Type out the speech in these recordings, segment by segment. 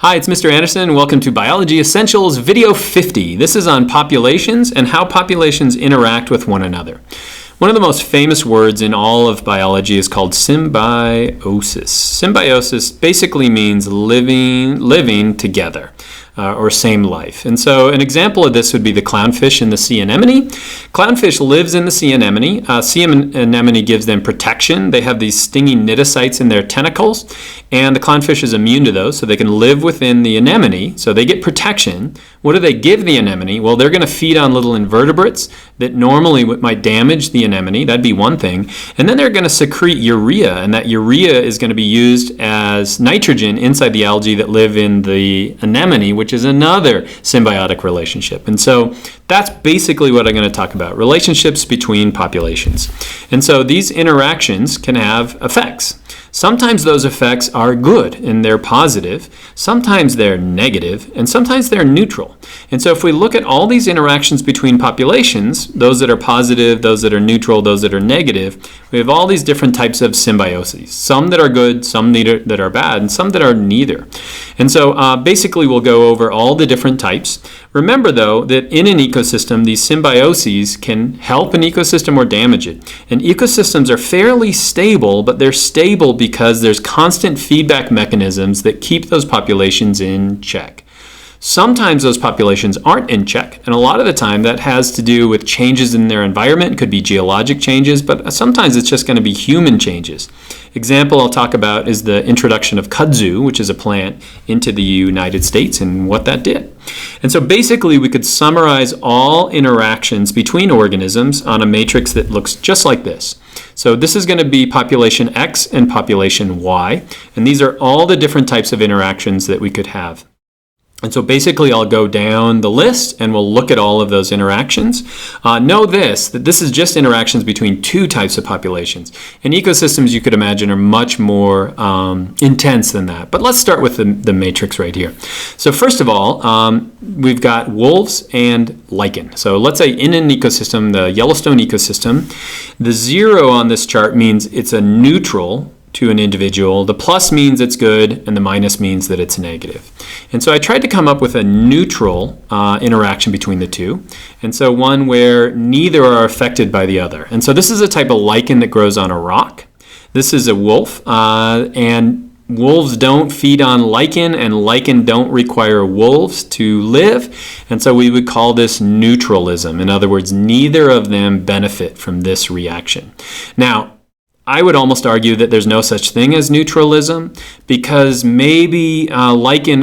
Hi, it's Mr. Anderson. Welcome to Biology Essentials Video 50. This is on populations and how populations interact with one another. One of the most famous words in all of biology is called symbiosis. Symbiosis basically means living together. Or same life. And so an example of this would be the clownfish in the sea anemone. Clownfish lives in the sea anemone. Sea anemone gives them protection. They have these stinging cnidocytes in their tentacles, and the clownfish is immune to those, so they can live within the anemone, so they get protection. What do they give the anemone? Well, they're going to feed on little invertebrates that normally might damage the anemone. That'd be one thing. And then they're going to secrete urea, and that urea is going to be used as nitrogen inside the algae that live in the anemone, which is another symbiotic relationship. And so that's basically what I'm going to talk about, relationships between populations. And so these interactions can have effects. Sometimes those effects are good and they're positive, sometimes they're negative, and sometimes they're neutral. And so if we look at all these interactions between populations, those that are positive, those that are neutral, those that are negative, we have all these different types of symbioses. Some that are good, some that are bad, and some that are neither. And so basically we'll go over all the different types. Remember though that in an ecosystem, these symbioses can help an ecosystem or damage it. And ecosystems are fairly stable, but they're stable because there's constant feedback mechanisms that keep those populations in check. Sometimes those populations aren't in check, and a lot of the time that has to do with changes in their environment. It could be geologic changes, but sometimes it's just going to be human changes. Example I'll talk about is the introduction of kudzu, which is a plant, into the United States and what that did. And so basically we could summarize all interactions between organisms on a matrix that looks just like this. So this is going to be population X and population Y, and these are all the different types of interactions that we could have. And so basically I'll go down the list and we'll look at all of those interactions. Know that this is just interactions between two types of populations. And ecosystems, you could imagine, are much more intense than that. But let's start with the matrix right here. So first of all, we've got wolves and lichen. So let's say in an ecosystem, the Yellowstone ecosystem, the 0 on this chart means it's a neutral to an individual. The plus means it's good, and the minus means that it's negative. And so I tried to come up with a neutral interaction between the two, and so one where neither are affected by the other. And so this is a type of lichen that grows on a rock. This is a wolf, and wolves don't feed on lichen, and lichen don't require wolves to live. And so we would call this neutralism. In other words, neither of them benefit from this reaction. Now, I would almost argue that there's no such thing as neutralism, because maybe lichen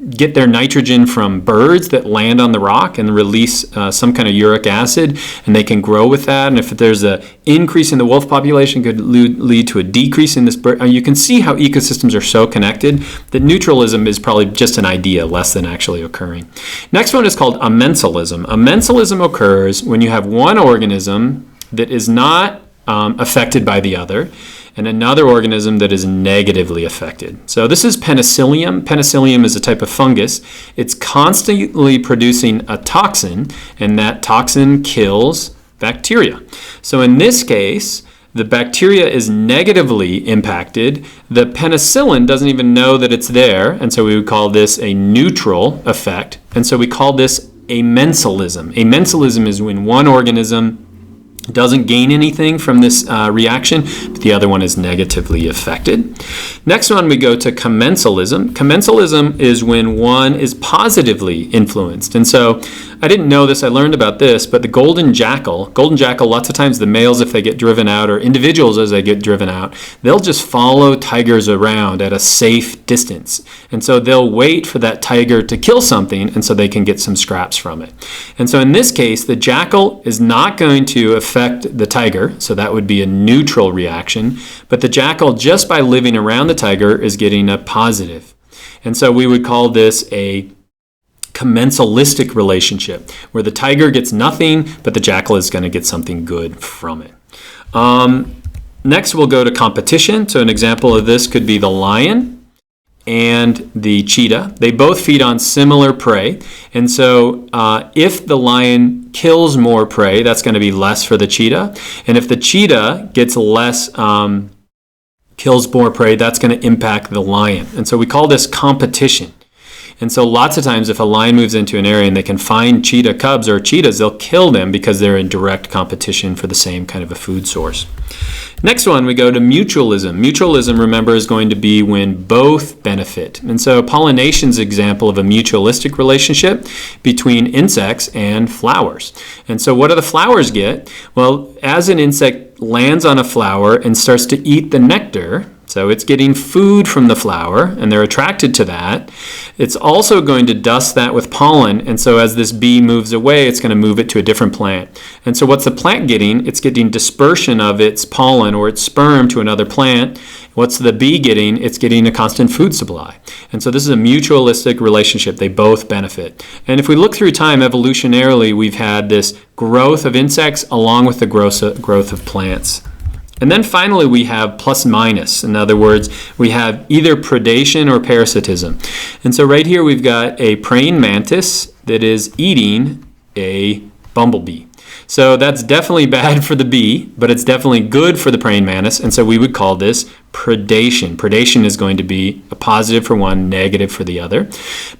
get their nitrogen from birds that land on the rock and release some kind of uric acid, and they can grow with that. And if there's an increase in the wolf population, could lead to a decrease in this bird. You can see how ecosystems are so connected that neutralism is probably just an idea less than actually occurring. Next one is called amensalism. Amensalism occurs when you have one organism that is not affected by the other, and another organism that is negatively affected. So this is penicillium. Penicillium is a type of fungus. It's constantly producing a toxin, and that toxin kills bacteria. So in this case, the bacteria is negatively impacted. The penicillin doesn't even know that it's there, and so we would call this a neutral effect, and so we call this amensalism. Amensalism is when one organism doesn't gain anything from this reaction, but the other one is negatively affected. Next one, we go to commensalism. Commensalism is when one is positively influenced. And so I didn't know this, I learned about this, but the golden jackal, lots of times the males, if they get driven out, or individuals as they get driven out, they'll just follow tigers around at a safe distance. And so they'll wait for that tiger to kill something, and so they can get some scraps from it. And so in this case, the jackal is not going to affect the tiger, so that would be a neutral reaction, but the jackal, just by living around the tiger, is getting a positive. And so we would call this a commensalistic relationship, where the tiger gets nothing, but the jackal is going to get something good from it. Next, we'll go to competition. So an example of this could be the lion and the cheetah. They both feed on similar prey. And so if the lion kills more prey, that's going to be less for the cheetah. And if the cheetah gets less kills more prey, that's going to impact the lion. And so we call this competition. And so lots of times if a lion moves into an area and they can find cheetah cubs or cheetahs, they'll kill them because they're in direct competition for the same kind of a food source. Next one, we go to mutualism. Mutualism, remember, is going to be when both benefit. And so pollination is an example of a mutualistic relationship between insects and flowers. And so what do the flowers get? Well, as an insect lands on a flower and starts to eat the nectar, so it's getting food from the flower, and they're attracted to that. It's also going to dust that with pollen, and so as this bee moves away, it's going to move it to a different plant. And so what's the plant getting? It's getting dispersion of its pollen or its sperm to another plant. What's the bee getting? It's getting a constant food supply. And so this is a mutualistic relationship. They both benefit. And if we look through time, evolutionarily, we've had this growth of insects along with the growth of plants. And then finally, we have plus minus. In other words, we have either predation or parasitism. And so right here, we've got a praying mantis that is eating a bumblebee. So that's definitely bad for the bee, but it's definitely good for the praying mantis. And so we would call this predation. Predation is going to be a positive for one, negative for the other.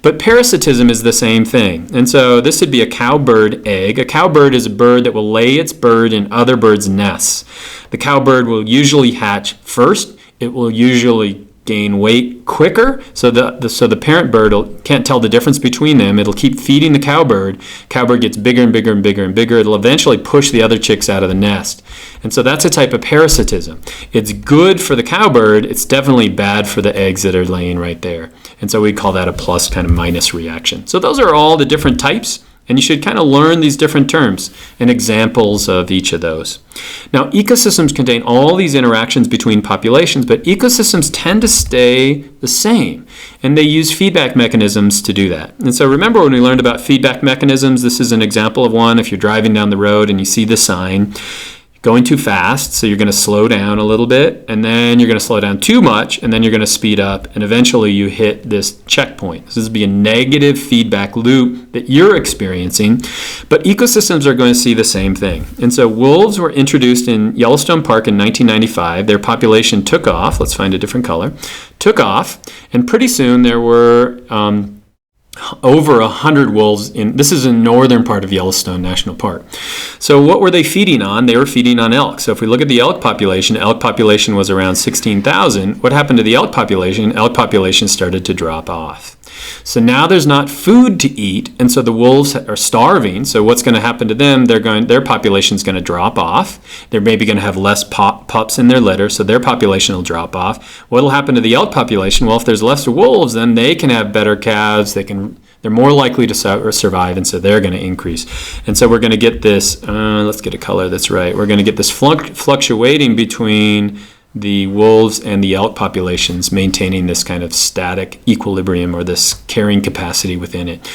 But parasitism is the same thing. And so this would be a cowbird egg. A cowbird is a bird that will lay its bird in other birds' nests. The cowbird will usually hatch first. It will usually gain weight quicker, so the parent bird can't tell the difference between them. It'll keep feeding the cowbird. Cowbird gets bigger and bigger and bigger and bigger. It'll eventually push the other chicks out of the nest. And so that's a type of parasitism. It's good for the cowbird. It's definitely bad for the eggs that are laying right there. And so we call that a plus kind of minus reaction. So those are all the different types. And you should kind of learn these different terms and examples of each of those. Now, ecosystems contain all these interactions between populations, but ecosystems tend to stay the same. And they use feedback mechanisms to do that. And so remember when we learned about feedback mechanisms, this is an example of one. If you're driving down the road and you see the sign, going too fast, so you're going to slow down a little bit, and then you're going to slow down too much, and then you're going to speed up, and eventually you hit this checkpoint. This would be a negative feedback loop that you're experiencing, but ecosystems are going to see the same thing. And so wolves were introduced in Yellowstone Park in 1995. Their population took off. Let's find a different color. Took off, and pretty soon there were over 100 wolves this is in northern part of Yellowstone National Park. So what were they feeding on? They were feeding on elk. So if we look at the elk population was around 16,000. What happened to the elk population? Elk population started to drop off. So now there's not food to eat, and so the wolves are starving. So what's going to happen to them? Their population is going to drop off. They're maybe going to have less pups in their litter, so their population will drop off. What will happen to the elk population? Well, if there's less wolves, then they can have better calves. They're more likely to survive, and so they're going to increase. And so we're going to get this. Let's get a color that's right. We're going to get this fluctuating between the wolves and the elk populations, maintaining this kind of static equilibrium or this carrying capacity within it.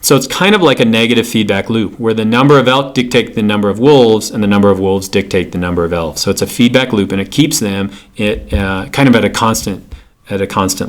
So it's kind of like a negative feedback loop where the number of elk dictate the number of wolves and the number of wolves dictate the number of elk. So it's a feedback loop, and it keeps them kind of at a constant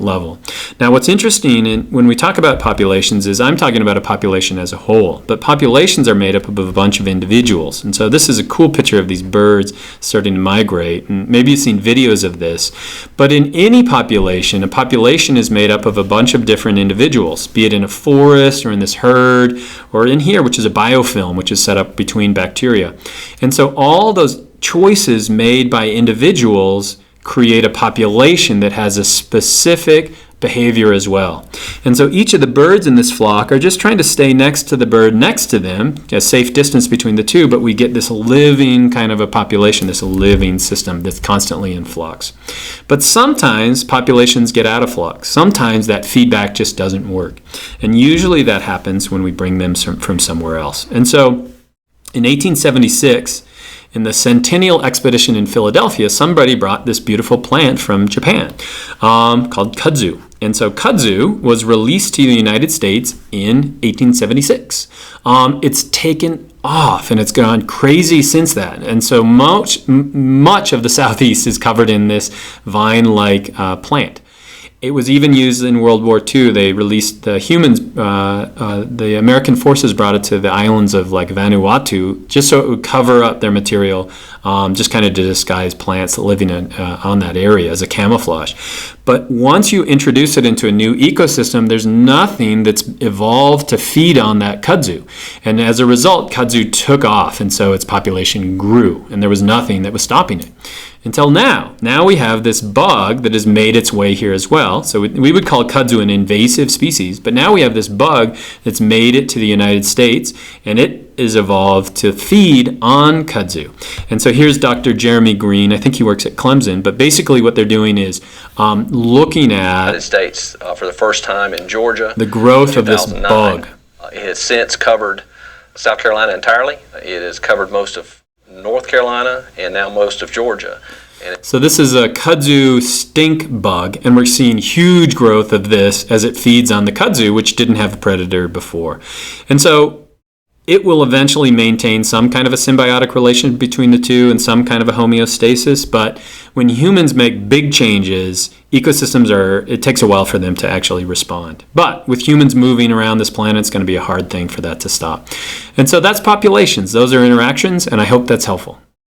level. Now, what's interesting when we talk about populations is I'm talking about a population as a whole, but populations are made up of a bunch of individuals. And so this is a cool picture of these birds starting to migrate, and maybe you've seen videos of this. But in any population, a population is made up of a bunch of different individuals, be it in a forest or in this herd or in here, which is a biofilm, which is set up between bacteria. And so all those choices made by individuals create a population that has a specific behavior as well. And so each of the birds in this flock are just trying to stay next to the bird next to them, a safe distance between the two, but we get this living kind of a population, this living system that's constantly in flux. But sometimes populations get out of flux. Sometimes that feedback just doesn't work. And usually that happens when we bring them from somewhere else. And so in 1876, in the Centennial Expedition in Philadelphia, somebody brought this beautiful plant from Japan called kudzu. And so kudzu was released to the United States in 1876. It's taken off, and it's gone crazy since that. And so much of the Southeast is covered in this vine-like plant. It was even used in World War II. They released the humans, the American forces brought it to the islands of like Vanuatu just so it would cover up their material, just kind of to disguise plants living on that area as a camouflage. But once you introduce it into a new ecosystem, there's nothing that's evolved to feed on that kudzu. And as a result, kudzu took off, and so its population grew, and there was nothing that was stopping it. Until now. Now we have this bug that has made its way here as well. So we would call kudzu an invasive species, but now we have this bug that's made it to the United States, and it is evolved to feed on kudzu. And so here's Dr. Jeremy Green. I think he works at Clemson, but basically what they're doing is looking at United States for the first time in Georgia. The growth of this bug. It has since covered South Carolina entirely. It has covered most of North Carolina and now most of Georgia. So this is a kudzu stink bug, and we're seeing huge growth of this as it feeds on the kudzu, which didn't have a predator before. And so it will eventually maintain some kind of a symbiotic relation between the two and some kind of a homeostasis, but when humans make big changes, it takes a while for them to actually respond. But with humans moving around this planet, it's going to be a hard thing for that to stop. And so that's populations. Those are interactions, and I hope that's helpful.